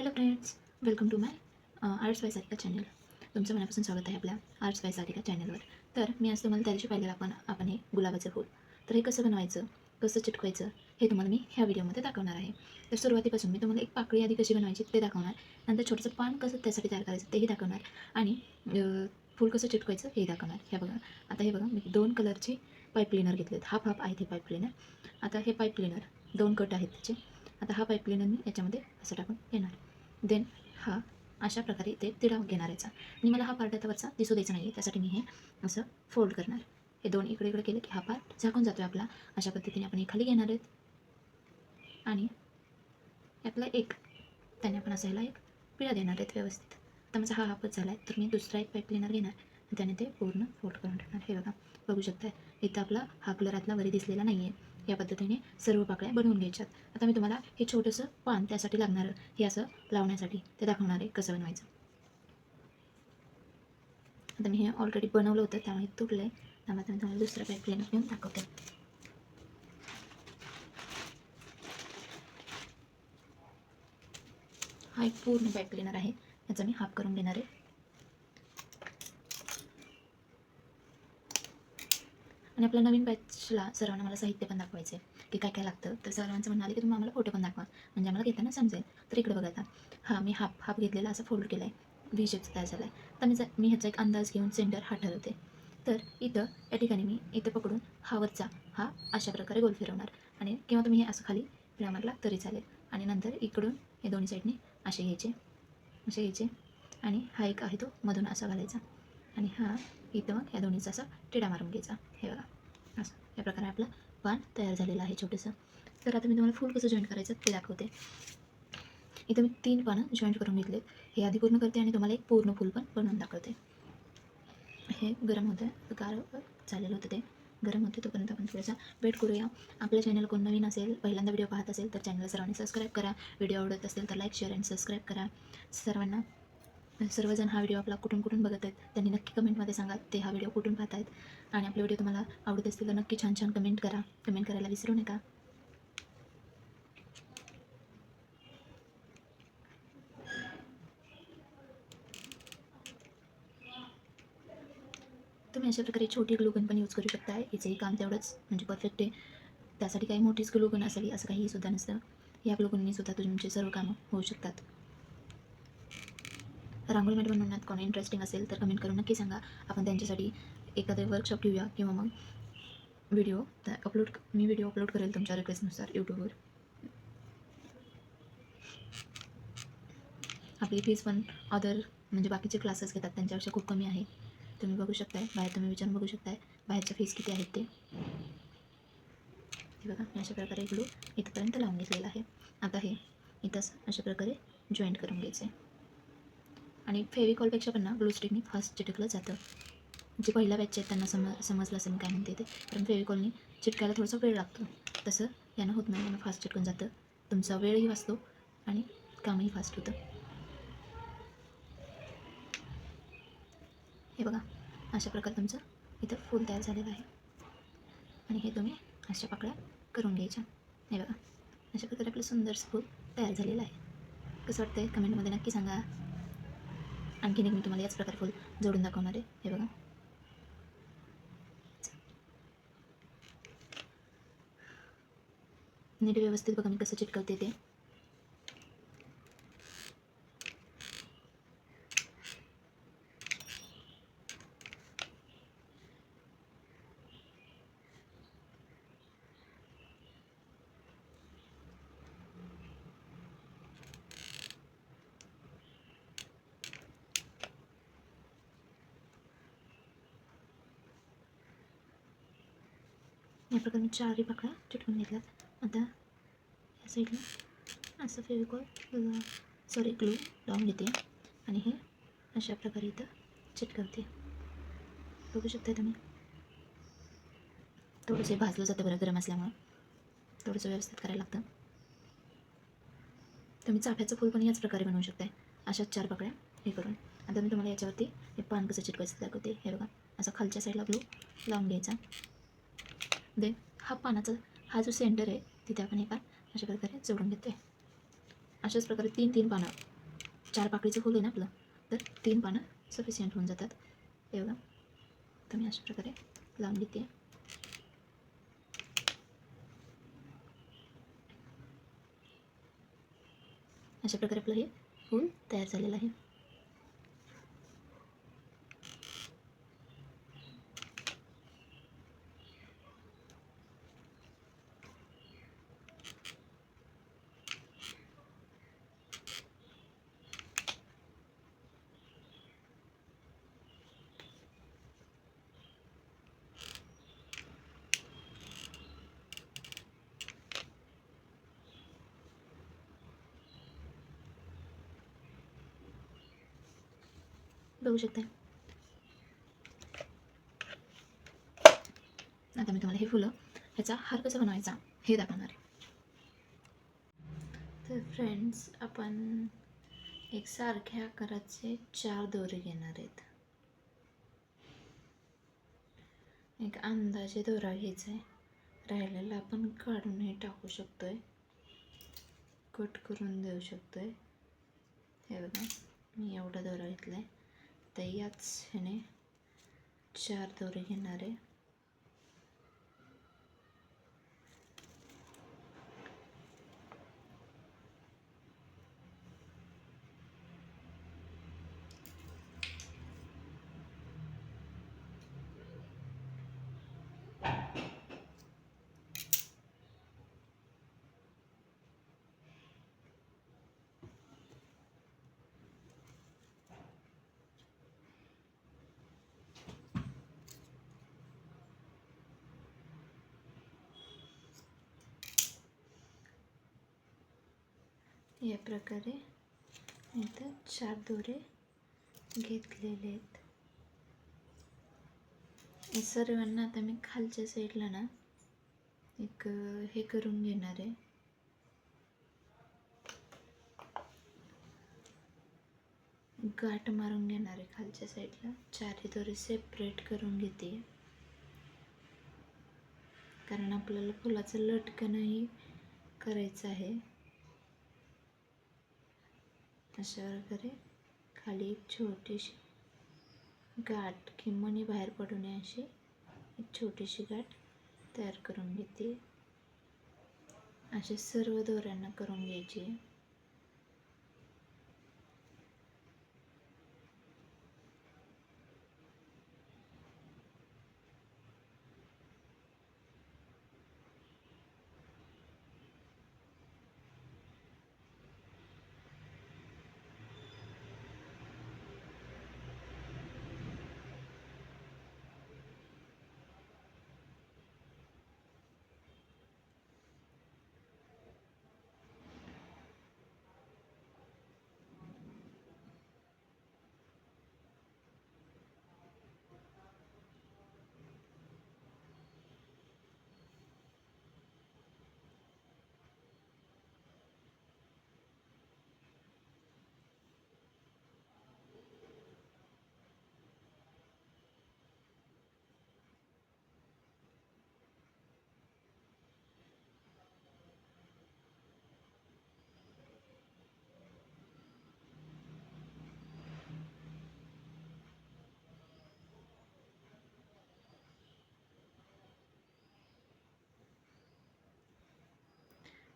Hello friends, welcome to my arts by Sarika channel. तुमचं मनापासून स्वागत आहे आपल्या आर्ट्स बाय सारिका चॅनलवर. तर मी आज तुम्हाला त्या दिवशी पाहिलेलं आपण हे गुलाबाचं फूल. तर हे कसं बनवायचं, कसं चिटकवायचं हे तुम्हाला मी ह्या व्हिडिओमध्ये दाखवणार आहे. तर सुरुवातीपासून मी तुम्हाला एक पाकळी आधी कशी बनवायची ते दाखवणार, नंतर छोटंसं पान कसं त्यासाठी तयार करायचं तेही दाखवणार आणि फूल कसं चिटकवायचं हेही दाखवणार. हे बघा, आता हे बघा मी 2 कलरची पाईप क्लीनर घेतलेत. हाफ हाफ आहे ते पाईप क्लीनर. आता हे पाईप क्लीनर 2 कट आहेत त्याचे. आता हा पाईप क्लीनर मी याच्यामध्ये असं टाकून घेणार. देन हा अशा प्रकारे इथे तिडा घेणार याचा आणि मला हा पार्ट आता वरचा दिसू द्यायचा नाही आहे, त्यासाठी मी हे असं फोल्ड करणार. हे दोन इकडे इकडे केलं की हा पार्ट झाकून जातो आपला. अशा पद्धतीने आपण हे खाली घेणार आहेत आणि यातला एक त्याने आपण असं ह्याला एक पिळा देणार आहेत व्यवस्थित. आता माझा हा हाफच झाला आहे, तर मी दुसरा एक पाईप क्लीनर घेणार आणि त्याने ते पूर्ण फोल्ड करून ठेवणार. हे बघा, बघू शकताय इथं आपला हा कलरातला वरी दिसलेला नाही आहे. या पद्धतीने सर्व पाकळ्या बनवून घ्यायच्यात. आता मी तुम्हाला हे छोटंसं पान त्यासाठी लागणारं हे असं लावण्यासाठी ते दाखवणार आहे कसं बनवायचं. आता मी हे ऑलरेडी बनवलं होतं त्यामुळे तुटलं आहे, त्यामुळे मी तुम्हाला दुसरा पाईप क्लीनर घेऊन दाखवते. हा एक पूर्ण पाईप क्लीनर आहे, याचा मी हाफ करून घेणार आहे. आणि आपल्या नवीन बॅचला सर्वांना मला साहित्य पण दाखवायचं आहे की काय काय लागतं. तर सर्वांचं म्हणणं आलं की तुम्ही आम्हाला फोटो पण दाखवा, म्हणजे आम्हाला घेताना समजेल. तर इकडे बघा, आता हा मी हाफ घेतलेला असं फोल्ड केला आहे, व्ही शेपचा तयार झाला आहे. तर मी ह्याचा एक अंदाज घेऊन सेंटर हा ठरवते. तर इथं या ठिकाणी मी इथं पकडून हा वरचा हा अशा प्रकारे गोल फिरवणार आणि किंवा तुम्ही हे असं खाली फिरा मारला तरी चालेल. आणि नंतर इकडून हे दोन्ही साईडने असे घ्यायचे आणि हा एक आहे तो मधून असा घालायचा आणि हा इथं मग या दोन्हीचा असा टिडा मारून घ्यायचा. हे बघा, असं या प्रकारे आपलं पान तयार झालेलं आहे छोटंसं. तर आता मी तुम्हाला फूल कसं जॉईंट करायचं ते दाखवते. इथं मी 3 पानं जॉईंट करून घेतलेत. हे आधी पूर्ण करते आणि तुम्हाला एक पूर्ण फूल पण बनवून दाखवते. हे गरम होतं, गार झालेलं होतं, ते गरम होते तोपर्यंत आपण थोडासा वेट करूया. आपल्या चॅनल कोण नवीन असेल, पहिल्यांदा व्हिडिओ पाहत असेल तर चॅनलला सर्वांनी सबस्क्राईब करा. व्हिडिओ आवडत असेल तर लाईक, शेअर आणि सबस्क्राईब करा. सर्वजण हा व्हिडिओ आपला कुठून बघत आहेत त्यांनी नक्की कमेंटमध्ये सांगा ते हा व्हिडिओ कुठून पाहत आहेत. आणि आपले व्हिडिओ तुम्हाला आवडत असतील तर नक्की छान छान कमेंट करायला विसरू नका. तुम्ही अशा प्रकारे छोटी ग्लूगन पण यूज करू शकता. याचंही काम तेवढंच म्हणजे परफेक्ट आहे. त्यासाठी काही मोठीच ग्लूगन असावी असं काहीही सुद्धा नसतं. या ग्लूगननी सुद्धा तुमचे सर्व कामं होऊ शकतात. रांगोळी मॅट बनवण्यात कोणी इंटरेस्टिंग असेल तर कमेंट करून नक्की सांगा. आपण त्यांच्यासाठी एखादं वर्कशॉप घेऊया किंवा मग मी व्हिडिओ अपलोड करेल तुमच्या रिक्वेस्टनुसार यूट्यूबवर. आपली फीस पण म्हणजे बाकीचे क्लासेस घेतात त्यांच्यापेक्षा खूप कमी आहे. तुम्ही बघू शकताय, बाहेर तुम्ही विचारून बघू शकताय बाहेरच्या फीस किती आहेत ते. हे बघा, मी अशा प्रकारे ग्लू इथपर्यंत लावून घेतलेला आहे. आता हे इथंच अशा प्रकारे जॉईंट करून घ्यायचं आहे. आणि फेविकॉलपेक्षा पण ना ग्लू स्टिकनी फास्ट चिटकलं जातं. जे पहिल्या बॅचचे आहेत त्यांना समजलं असेल काय म्हणते ते, कारण फेविकॉलनी चिटकायला थोडासा वेळ लागतो. तसं यानं होत नाही, यानं फास्ट चिटकून जातं. तुमचा वेळही वाचतो आणि कामही फास्ट होतं. हे बघा, अशा प्रकारे तुमचं इथं फूल तयार झालेलं आहे आणि हे तुम्ही अशा पाकळ्या करून घ्यायच्या. हे बघा, अशा प्रकारे आपलं सुंदरसं फूल तयार झालेलं आहे. कसं वाटतंय कमेंटमध्ये नक्की सांगा. आणखीन एक मी तुम्हाला याच प्रकारे फूल जोडून दाखवणार आहे. हे बघा, नीट व्यवस्थित बघा मी कसं चिटकवते ते. या प्रकारे मी 4ही पाकळ्या चिटकून घेतल्यात. आता या साईडला असं ग्लू लावून घेते आणि हे अशा प्रकारे इथं चिटकवते. बघू शकता तुम्ही. थोडंसं भाजलं जातं बरं गरम असल्यामुळं, थोडंसं व्यवस्थित करायला लागतं. तुम्ही चाफ्याचं फूल पण याच प्रकारे बनवू शकताय, अशाच 4 पाकळ्या हे करून. आता मी तुम्हाला याच्यावरती हे पान कसं चिटकायचं दाखवते. हे बघा, असा खालच्या साईडला ग्लू लावून घ्यायचा. हा जो सेंटर आहे तिथे आपण हे पान अशा प्रकारे जोडून घेते. अशाच प्रकारे 3 पानं, 4 पाकळीचं फूल आहे ना आपलं, तर 3 पानं सफिशियंट होऊन जातात. हे बघा, तर मी अशा प्रकारे लावून घेते. अशा प्रकारे आपलं हे फूल तयार झालेलं आहे. बघू शकता. आता मी तुम्हाला हे फुलं ह्याचा हार कसा बनवायचा हे दाखवणार आहे. तर फ्रेंड्स, आपण एक सारख्या आकाराचे 4 दोरे घेणार आहेत. एक अंदाजे दोरा घ्यायचा आहे. राहिलेला आपण काढूनही टाकू शकतोय, कट करून देऊ शकतोय. हे बघा, मी एवढा दोरा घेतला आहे. तर याच ह्याने 4 दोरे घेणार आहे. या प्रकारे इथं 4 दोरे घेतलेले आहेत. हे सर्वांना आता मी खालच्या साईडला ना एक हे करून घेणार आहे. गाठ मारून घेणार आहे खालच्या साईडला. 4 दोरे सेपरेट करून घेते, कारण आपल्याला फुलाचं लटकनही करायचं आहे. अशा प्रकारे खाली एक छोटीशी गाठ की मणी बाहेर पडू नये अशी एक छोटीशी गाठ तयार करून घेते. असे सर्व दोऱ्यांना करून घ्यायची.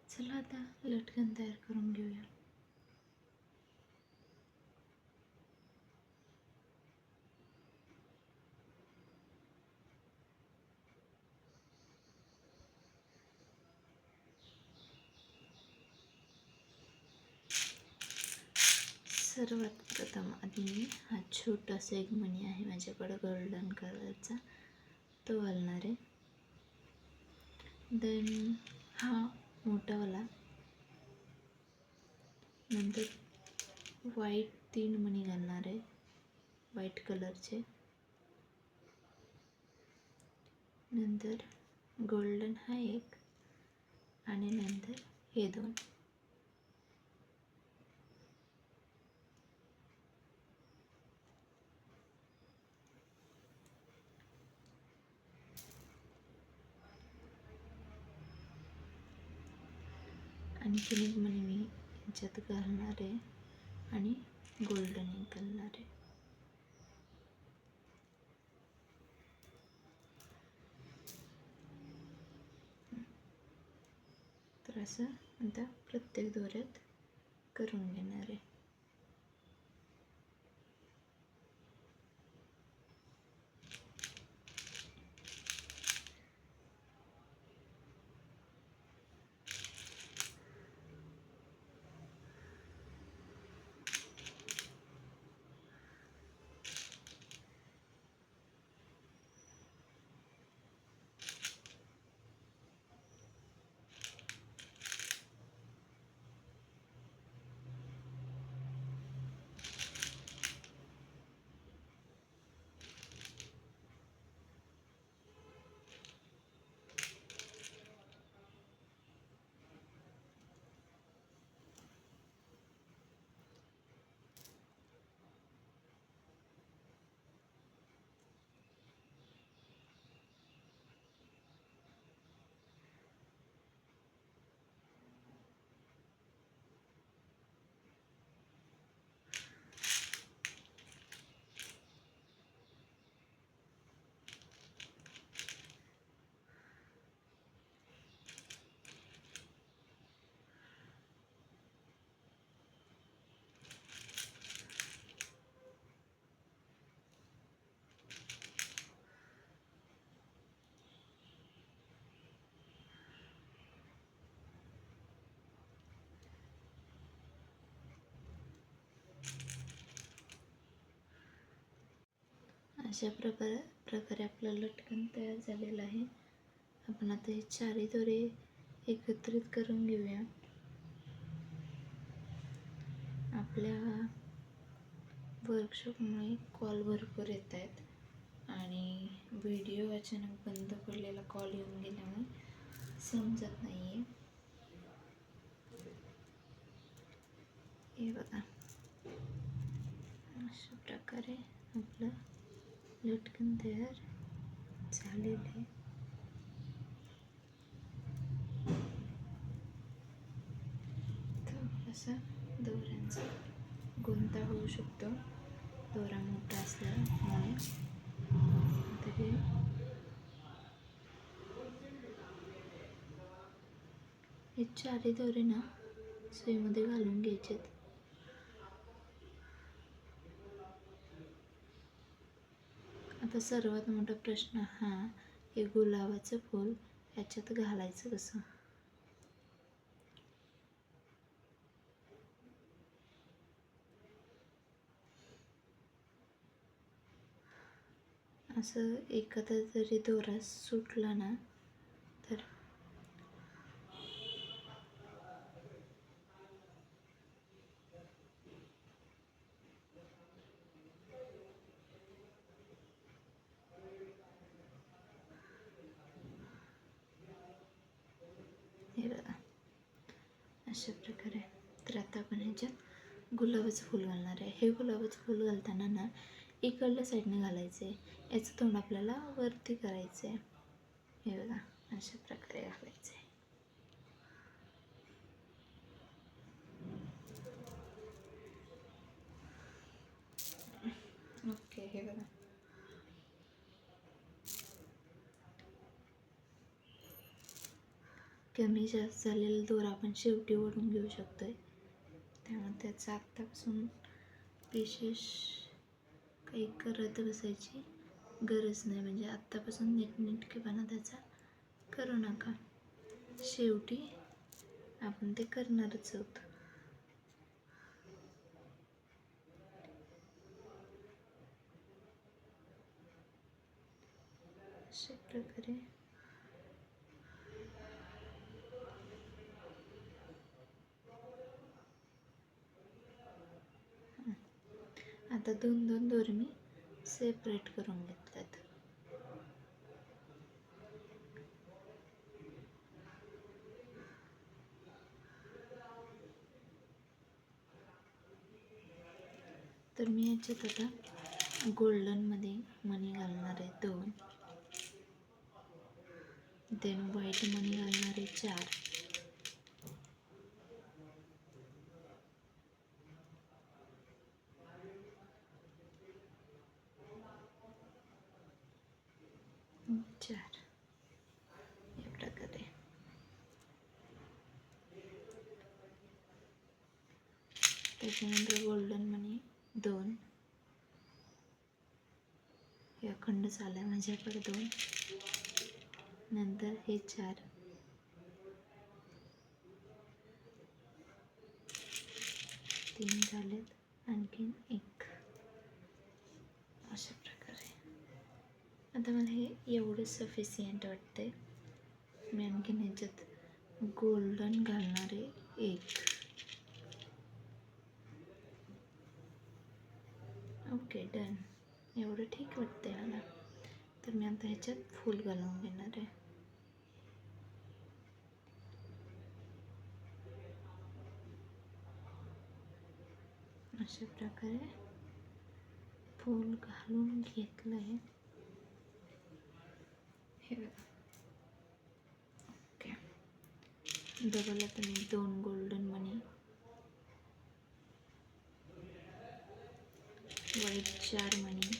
चला आता लटकन तयार करून घेऊया. सर्वात प्रथम आधी मी हा छोटासा एक मणी आहे माझ्याकडं गोल्डन कलरचा, तो घालणार आहे. देन हा मोठावाला, नंतर व्हाईट 3 मणी घालणार आहे व्हाईट कलरचे, नंतर गोल्डन हा एक, आणि नंतर हे 2. आणखीन एक मणी मी ह्याच्यात घालणार आहे आणि गोल्डन इंक घालणार आहे. तर असं आता प्रत्येक दोऱ्यात करून घेणार आहे. अशा प्रकारे आपलं लटकन तयार झालेलं आहे. आपण आता हे चारही दोरे एकत्रित करून घेऊया. आपल्या वर्कशॉपमुळे कॉल भरपूर येत आहेत आणि व्हिडिओ अचानक बंद पडलेला कॉल येऊन गेल्यामुळे समजत नाही आहे. हे बघा, अशा प्रकारे आपलं लटकन तयार झालेलं आहे. असा दोऱ्यांचा गुंता होऊ शकतो दोरा मोठा असल्यामुळे. तरी हे चारही दोरे ना सुईमध्ये घालून घ्यायचे. आता सर्वात मोठा प्रश्न हा, हे गुलाबाचं फूल ह्याच्यात घालायचं कसं. असं एखादा जरी दोरा सुटला ना तर हे बघा अशा प्रकारे. तर आता आपण ह्याच्यात गुलाबाचं फूल घालणार आहे. हे गुलाबाचं फूल घालताना ना इकडल्या साईडने घालायचं आहे. याचं तोंड आपल्याला वरती करायचं आहे. हे बघा अशा प्रकारे घालायचं आहे. ओके, हे बघा कमी जास्त झालेला दोरा आपण शेवटी ओढून घेऊ शकतोय. त्यामुळे त्याचं आत्तापासून विशेष काही करत बसायची गरज नाही. म्हणजे आत्तापासून नीटनेटकेपणा त्याचा करू नका. शेवटी आपण ते करणारच आहोत. अशा प्रकारे आता दोन दोन दोरे मी सेपरेट करून घेतल्यात. तर मी याच्यात आता गोल्डनमध्ये मणी घालणार आहे 2, देन व्हाईट मणी घालणार आहे 4, 4 या प्रकारे. त्याच्यानंतर गोल्डन मनी 2 हे अखंड चालला आहे माझ्याकडे 2. नंतर हे 4 3 झालेत, आणखीन 1 अशा प्रकारे. आता मला हे एवढं सफिशियंट वाटते. मी आणखीन ह्याच्यात गोल्डन घालणार आहे 1. Okay, done. एवढं ठीक वाटतंय मला. तर मी आता ह्याच्यात फूल घालून घेणार आहे. अशा प्रकारे फूल घालून घेतलं आहे. हे ओके. डबल आता मी 2 गोल्डन मनी, व्हाईट 4 मनी,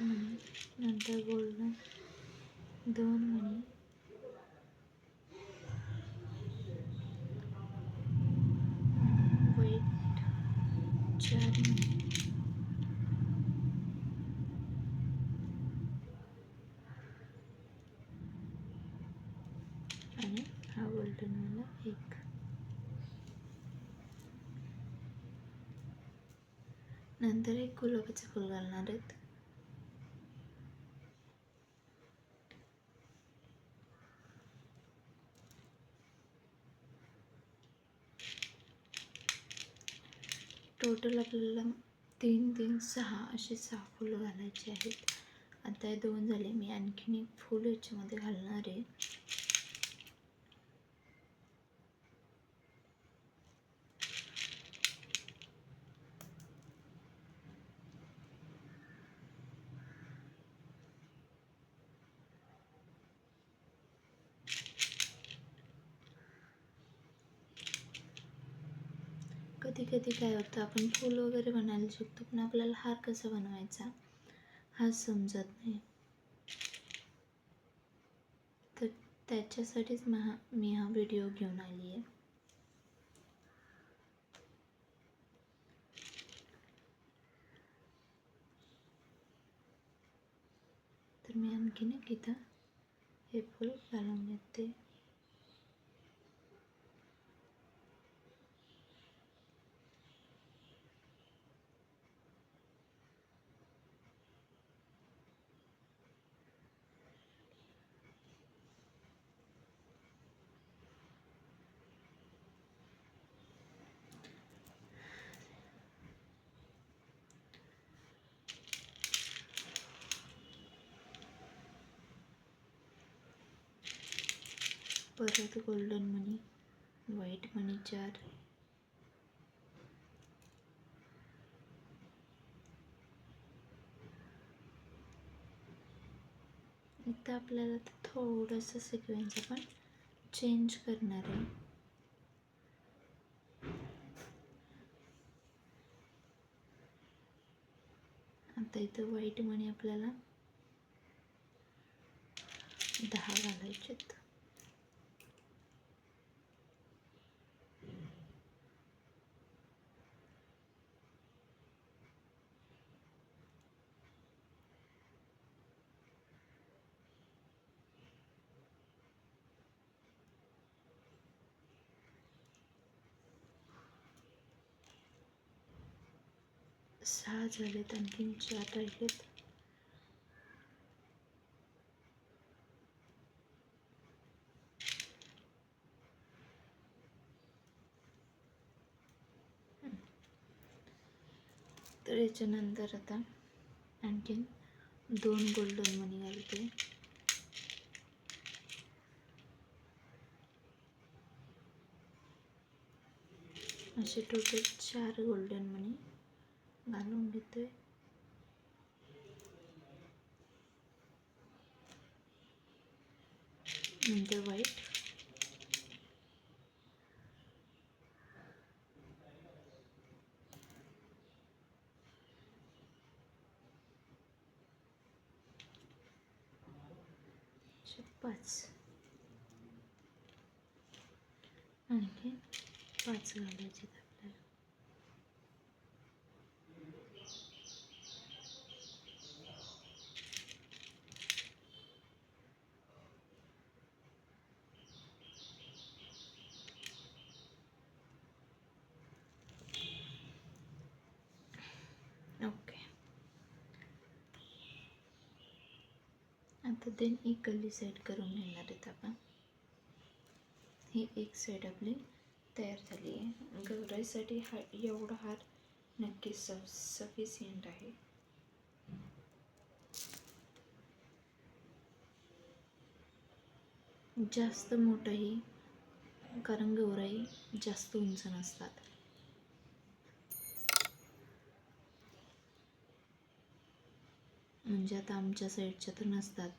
मनी, नंतर गोल्डन 2 मनी, व्हाईट 4 मनी, आणि हा गोल्डन मला 1. नंतर एक गुलाबाचं फूल घालणार आहेत. टोटल आपल्याला 3 3 6 असे 6 फुलं घालायचे आहेत. आता हे 2 झाले. मी आणखीन एक फूल याच्यामध्ये घालणार आहे. कधी कधी काय होतं, आपण फूल वगैरे बनायला शिकतो, पण आपल्याला हार कसा बनवायचा हा समजत नाही. तर त्याच्यासाठीच मी हा व्हिडिओ घेऊन आली आहे. तर मी आणखीन एक इथं हे फूल घालून घेते. परत गोल्डन मनी, व्हाईट मनी 4, इथं आपल्याला थोडंसं सिक्वेन्स आपण चेंज करणार आहे. आता इथं व्हाईट मनी आपल्याला 10 घालायचे आहेत. सहा झालेत, आणखीन 4 राहिलेत. तर याच्यानंतर आता आणखीन 2 गोल्डन मनी घालते. असे टोटल 4 गोल्डन मनी घालून घेते. नंतर व्हाईट असे 5 आणखी 5 घालायचे आपल्याला. ओके, आता देन एक गल्ली साईड करून घेणार आहेत आपण. ही एक साईड आपली तयार झाली आहे. गौराईसाठी हा एवढा हार नक्की सफिशियंट आहे. जास्त मोठंही, कारण गौराई जास्त उंच नसतात. म्हणजे आता आमच्या साईडच्या तर नसतात.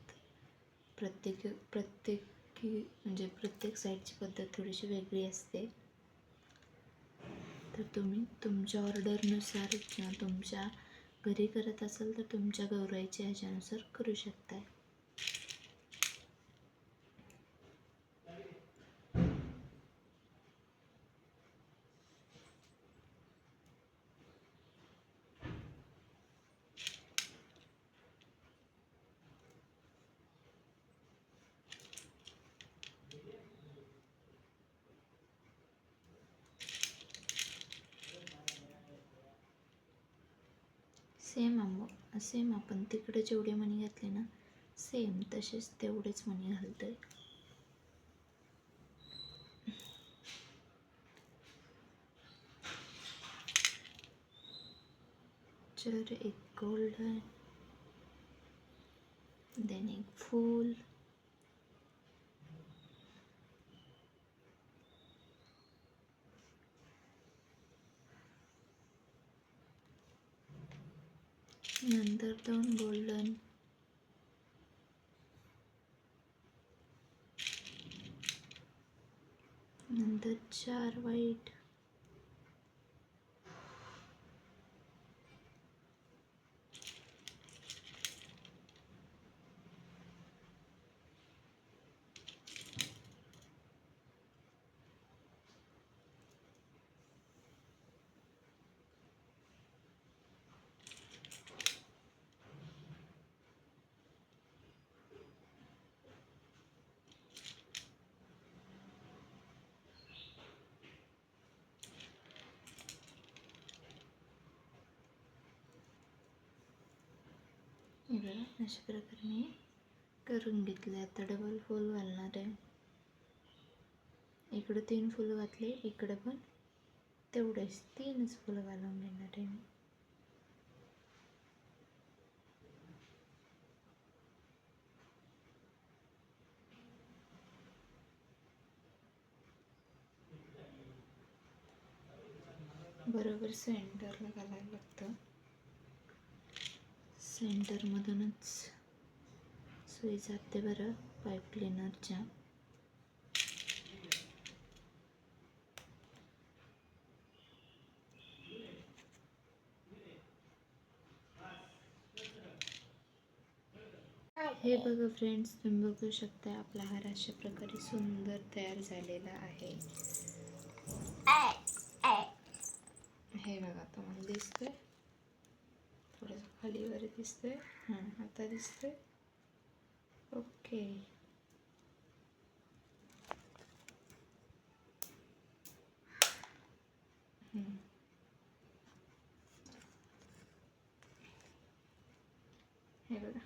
म्हणजे प्रत्येक साईडची पद्धत थोडीशी वेगळी असते. तर तुम्ही तुमच्या ऑर्डरनुसार किंवा तुमच्या घरी करत असाल तर तुमच्या गौराईच्या ह्याच्यानुसार करू शकताय. सेम आपण तिकडे जेवढे मणी घातले ना, सेम तसेच तेवढेच मणी घालतोय. तर एक गोल्डन, देन एक फूल, नंतर 2 गोल्डन, नंतर 4 व्हाईट, हे बघा अशा प्रकारे मी करून घेतले. आता डबल फूल घालणार आहे. इकडं 3 फुलं घातले, इकडं पण तेवढेच 3च फुलं घालून घेणार आहे मी. बरोबर सेंटरला घालायला लागतं. सेंटरमधूनच सुई जाते बरं पाईप क्लिनरच्या. हे बघा फ्रेंड्स, तुम्ही बघू शकता आपला हार अशा प्रकारे सुंदर तयार झालेला आहे. हे बघा तुम्हाला दिसतंय, थोडंसं खाली वर दिसतंय. हां, आता दिसतंय. ओके, हे बघा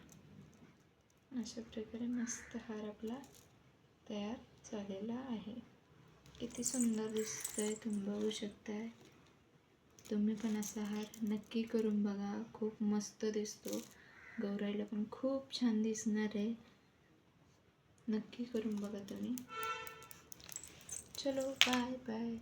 अशा प्रकारे मस्त हार आपला तयार झालेला आहे. किती सुंदर दिसतंय, तुम्ही बघू शकताय. तुम्ही पण असा हार नक्की करून बघा, खूप मस्त दिसतो. गौराईला पण खूप छान दिसणार आहे. नक्की करून बघा तुम्ही. चलो बाय बाय.